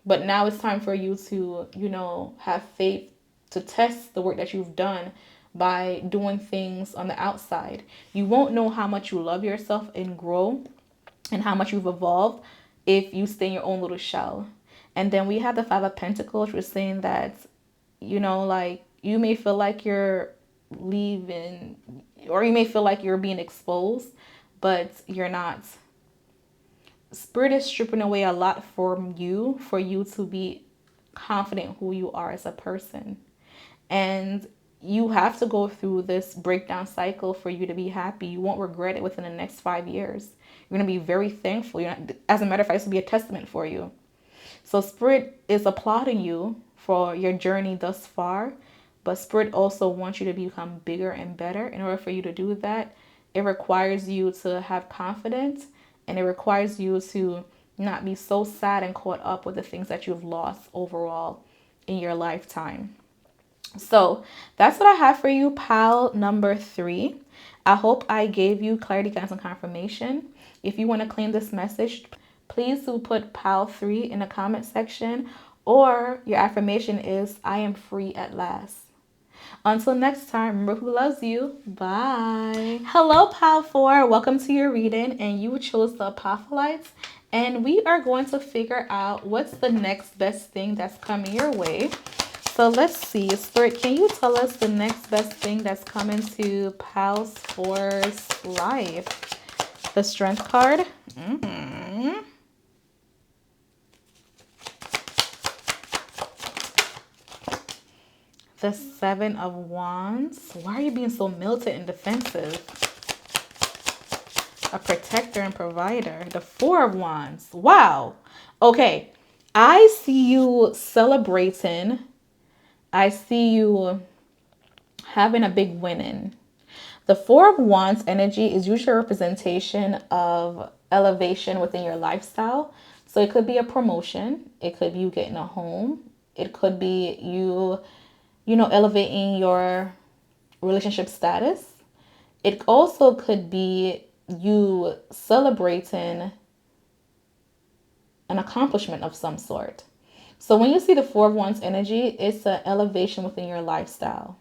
A: But now it's time for you to, you know, have faith to test the work that you've done by doing things on the outside. You won't know how much you love yourself and grow and how much you've evolved if you stay in your own little shell. And then we have the Five of Pentacles, which is saying that, you know, like you may feel like you're leaving, or you may feel like you're being exposed, but you're not. Spirit is stripping away a lot from you for you to be confident who you are as a person. And you have to go through this breakdown cycle for you to be happy. You won't regret it within the next 5 years. You're going to be very thankful. As a matter of fact, this will be a testament for you. So Spirit is applauding you for your journey thus far, But Spirit also wants you to become bigger and better. In order for you to do that, it requires you to have confidence, and it requires you to not be so sad and caught up with the things that you've lost overall in your lifetime. So that's what I have for you, pile number 3. I hope I gave you clarity, guidance, and confirmation. If you want to claim this message, please do put pile 3 in the comment section, or your affirmation is, I am free at last. Until next time, remember who loves you. Bye. Hello, pile 4. Welcome to your reading, and you chose the Apophlytes. And we are going to figure out what's the next best thing that's coming your way. So let's see. Spirit, can you tell us the next best thing that's coming to pile 4's life? The Strength card. The 7 of Wands. Why are you being so militant and defensive? A protector and provider. The 4 of Wands. Wow. Okay. I see you celebrating. I see you having a big win-in. The 4 of Wands energy is usually a representation of elevation within your lifestyle. So it could be a promotion. It could be you getting a home. It could be you know, elevating your relationship status. It also could be you celebrating an accomplishment of some sort. So when you see the 4 of Wands energy, it's an elevation within your lifestyle.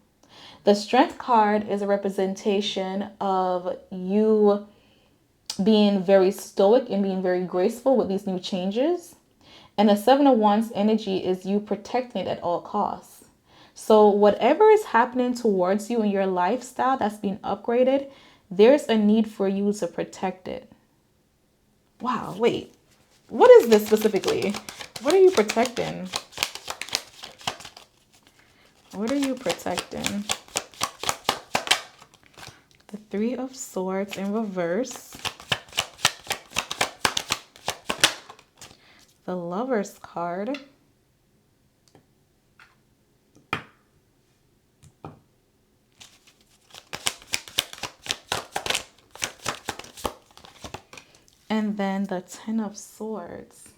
A: The Strength card is a representation of you being very stoic and being very graceful with these new changes. And the 7 of Wands energy is you protecting it at all costs. So whatever is happening towards you in your lifestyle that's being upgraded, there's a need for you to protect it. Wow, wait. What is this specifically? What are you protecting? What are you protecting? The 3 of Swords in reverse. The Lover's card. And then the 10 of Swords.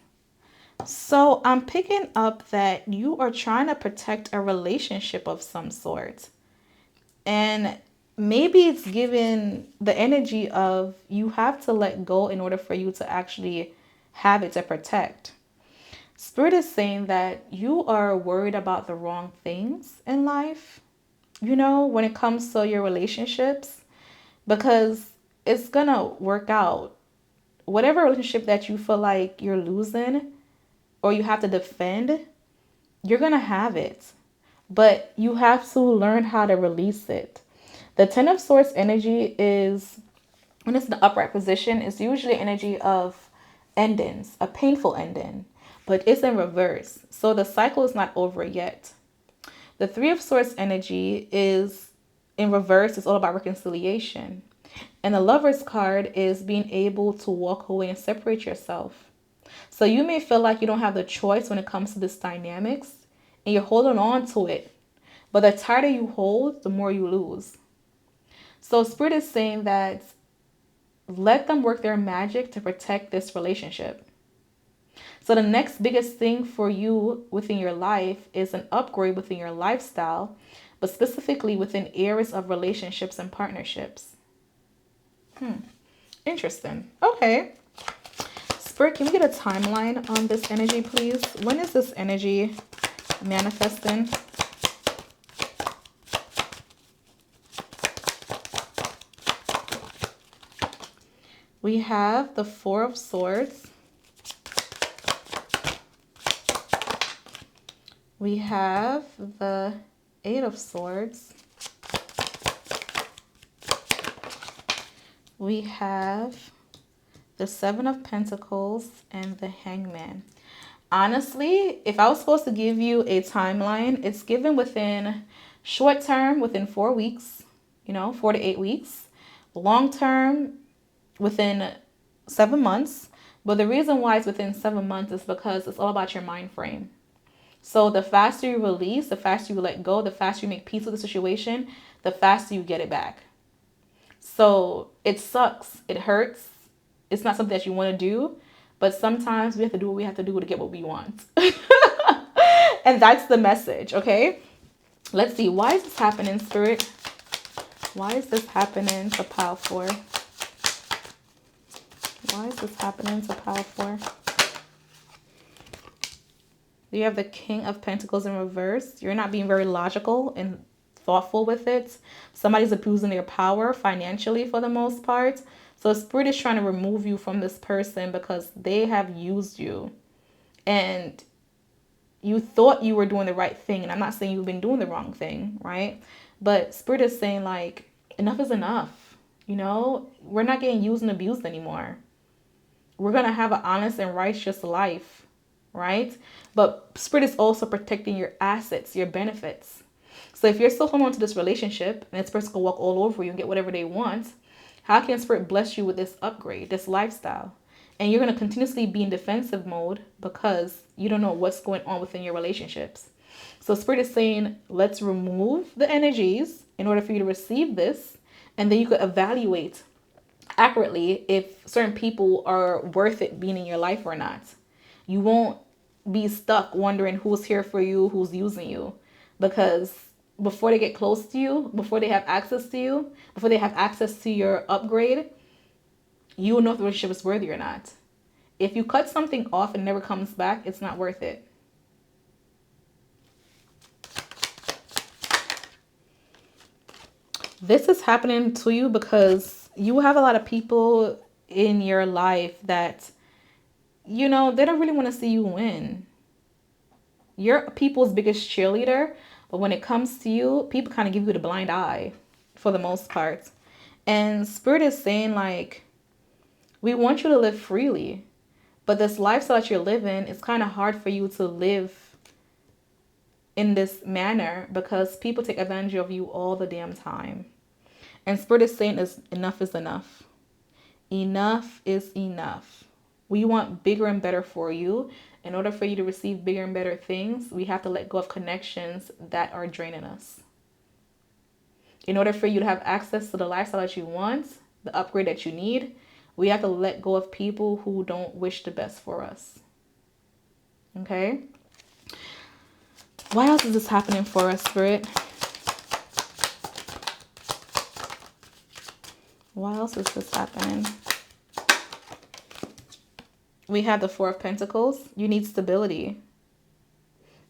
A: So I'm picking up that you are trying to protect a relationship of some sort. And maybe it's given the energy of you have to let go in order for you to actually have it to protect. Spirit is saying that you are worried about the wrong things in life, you know, when it comes to your relationships, because it's gonna work out. Whatever relationship that you feel like you're losing or you have to defend, you're going to have it. But you have to learn how to release it. The 10 of Swords energy is, when it's in the upright position, it's usually energy of endings, a painful ending. But it's in reverse. So the cycle is not over yet. The 3 of Swords energy is in reverse. It's all about reconciliation. And the Lover's card is being able to walk away and separate yourself. So you may feel like you don't have the choice when it comes to this dynamics, and you're holding on to it. But the tighter you hold, the more you lose. So Spirit is saying that let them work their magic to protect this relationship. So the next biggest thing for you within your life is an upgrade within your lifestyle, but specifically within areas of relationships and partnerships. Interesting. Okay. Spirit, can we get a timeline on this energy, please? When is this energy manifesting? We have the 4 of Swords. We have the 8 of Swords. We have the 7 of Pentacles and the Hangman. Honestly, if I was supposed to give you a timeline, it's given within short term, within 4 weeks, 4 to 8 weeks. Long term, within 7 months. But the reason why it's within 7 months is because it's all about your mind frame. So the faster you release, the faster you let go, the faster you make peace with the situation, the faster you get it back. So it sucks. It hurts. It's not something that you want to do, but sometimes we have to do what we have to do to get what we want. And that's the message, okay? Let's see. Why is this happening, Spirit? Why is this happening to pile 4? Why is this happening to pile 4? You have the King of Pentacles in reverse. You're not being very logical and thoughtful with it. Somebody's abusing their power financially for the most part. So Spirit is trying to remove you from this person because they have used you. And you thought you were doing the right thing. And I'm not saying you've been doing the wrong thing, right? But Spirit is saying, like, enough is enough. You know, we're not getting used and abused anymore. We're going to have an honest and righteous life, right? But Spirit is also protecting your assets, your benefits. So if you're still holding on to this relationship and this person can walk all over you and get whatever they want, how can Spirit bless you with this upgrade, this lifestyle? And you're going to continuously be in defensive mode because you don't know what's going on within your relationships. So Spirit is saying, let's remove the energies in order for you to receive this. And then you could evaluate accurately if certain people are worth it being in your life or not. You won't be stuck wondering who's here for you, who's using you. Because before they get close to you, before they have access to you, before they have access to your upgrade, you will know if the relationship is worthy or not. If you cut something off and never comes back, it's not worth it. This is happening to you because you have a lot of people in your life that, you know, they don't really want to see you win. You're people's biggest cheerleader, but when it comes to you, people kind of give you the blind eye for the most part. And Spirit is saying, like, we want you to live freely, but this lifestyle that you're living, it's kind of hard for you to live in this manner because people take advantage of you all the damn time. And Spirit is saying enough is enough. Enough is enough. We want bigger and better for you. In order for you to receive bigger and better things, we have to let go of connections that are draining us. In order for you to have access to the lifestyle that you want, the upgrade that you need, we have to let go of people who don't wish the best for us. Okay? Why else is this happening for us, Spirit? Why else is this happening? We have the Four of Pentacles. You need stability.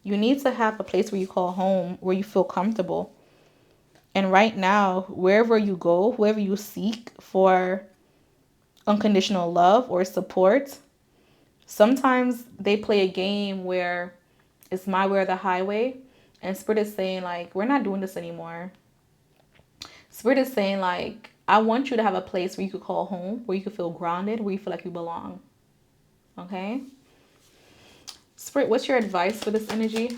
A: You need to have a place where you call home, where you feel comfortable. And right now, wherever you go, whoever you seek for unconditional love or support, sometimes they play a game where it's my way or the highway. And Spirit is saying, like, we're not doing this anymore. Spirit is saying, like, I want you to have a place where you could call home, where you could feel grounded, where you feel like you belong. Okay? Spirit, what's your advice for this energy?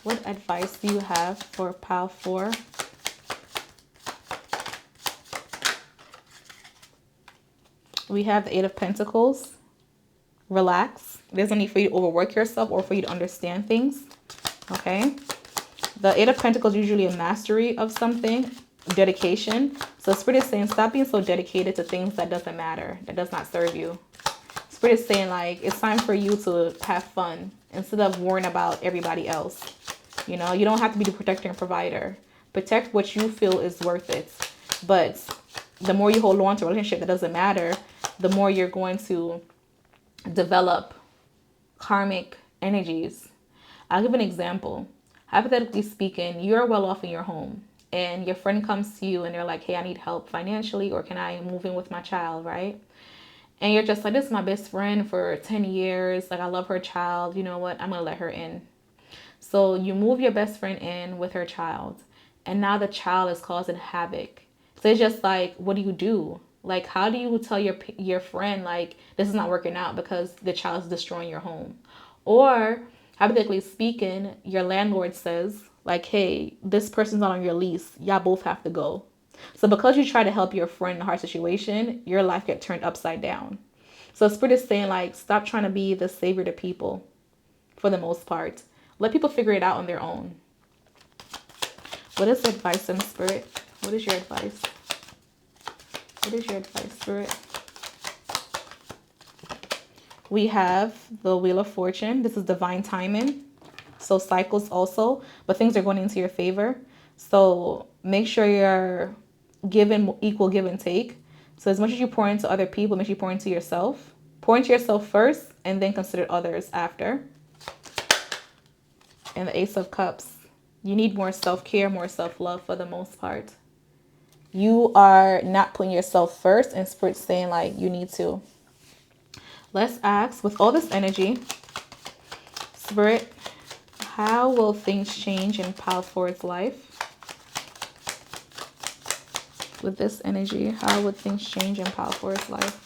A: What advice do you have for pile 4? We have the Eight of Pentacles. Relax. There's no need for you to overwork yourself or for you to understand things. Okay? The Eight of Pentacles is usually a mastery of something, dedication. So Spirit is saying, stop being so dedicated to things that doesn't matter, that does not serve you. Spirit is saying, like, it's time for you to have fun instead of worrying about everybody else. You know, you don't have to be the protector and provider. Protect what you feel is worth it. But the more you hold on to a relationship that doesn't matter, the more you're going to develop karmic energies. I'll give an example. Hypothetically speaking, you're well off in your home and your friend comes to you and they're like, hey, I need help financially, or can I move in with my child, right? And you're just like, this is my best friend for 10 years. Like, I love her child. You know what? I'm going to let her in. So you move your best friend in with her child. And now the child is causing havoc. So it's just like, what do you do? Like, how do you tell your friend, like, this is not working out because the child is destroying your home? Or, hypothetically speaking, your landlord says, like, hey, this person's not on your lease. Y'all both have to go. So because you try to help your friend in a hard situation, your life gets turned upside down. So Spirit is saying, like, stop trying to be the savior to people. for the most part. Let people figure it out on their own. What is advice from Spirit? What is your advice? What is your advice, Spirit? We have the Wheel of Fortune. This is divine timing. So cycles also, but things are going into your favor. So make sure you're given equal give and take. So as much as you pour into other people, make sure you pour into yourself. Pour into yourself first and then consider others after. And the Ace of Cups. You need more self-care, more self-love for the most part. You are not putting yourself first, and Spirit's saying like you need to. Let's ask, with all this energy, Spirit, how will things change in Pal Forward's life? With this energy, how would things change in Pal Forward's life?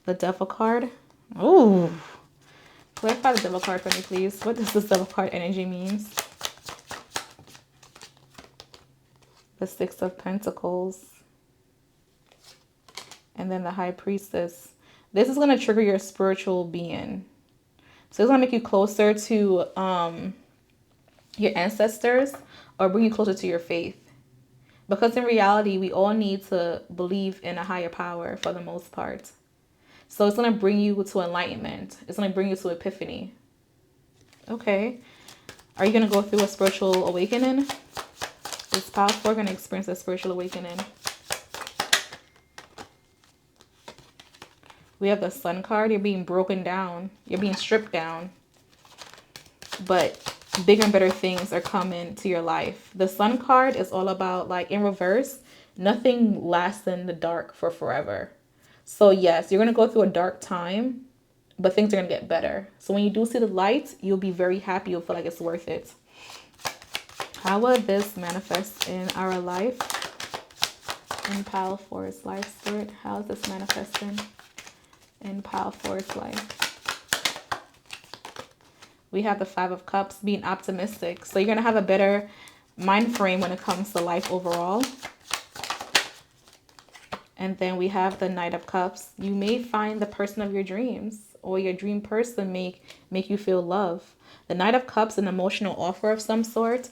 A: The Devil card. Ooh. Clarify the Devil card for me, please. What does this Devil card energy means? The Six of Pentacles. And then the High Priestess. This is going to trigger your spiritual being. So it's going to make you closer to your ancestors or bring you closer to your faith. Because in reality, we all need to believe in a higher power for the most part. So it's going to bring you to enlightenment. It's going to bring you to epiphany. Okay. Are you going to go through a spiritual awakening? Is Pal Forward going to experience a spiritual awakening? We have the Sun card. You're being broken down. You're being stripped down. But bigger and better things are coming to your life. The Sun card is all about, like, in reverse, nothing lasts in the dark for forever. So yes, you're going to go through a dark time, but things are going to get better. So when you do see the light, you'll be very happy. You'll feel like it's worth it. How will this manifest in our life? In Pal Forward's life, Spirit, how is this manifesting in Pal Forward's life? We have the Five of Cups, being optimistic. So you're going to have a better mind frame when it comes to life overall. And then we have the Knight of Cups. You may find the person of your dreams, or your dream person make you feel love. The Knight of Cups, an emotional offer of some sort.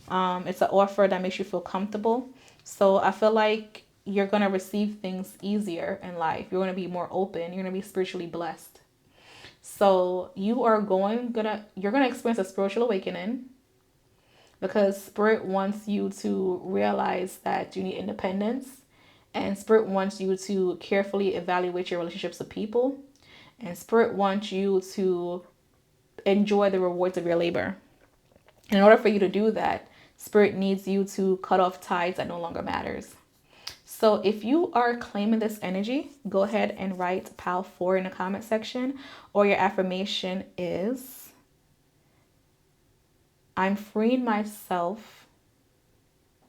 A: It's an offer that makes you feel comfortable. So I feel like you're going to receive things easier in life. You're going to be more open. You're going to be spiritually blessed. So you're going to experience a spiritual awakening, because Spirit wants you to realize that you need independence. And Spirit wants you to carefully evaluate your relationships with people. And Spirit wants you to enjoy the rewards of your labor. And in order for you to do that, Spirit needs you to cut off ties that no longer matters. So if you are claiming this energy, go ahead and write Pal 4 in the comment section. Or your affirmation is, I'm freeing myself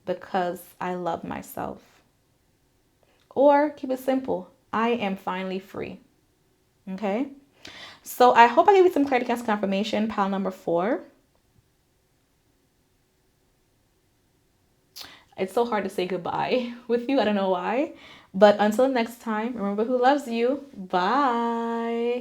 A: because I love myself. Or keep it simple, I am finally free. Okay? So I hope I gave you some clarity and confirmation, Pal number 4. It's so hard to say goodbye with you. I don't know why. But until next time, remember who loves you. Bye.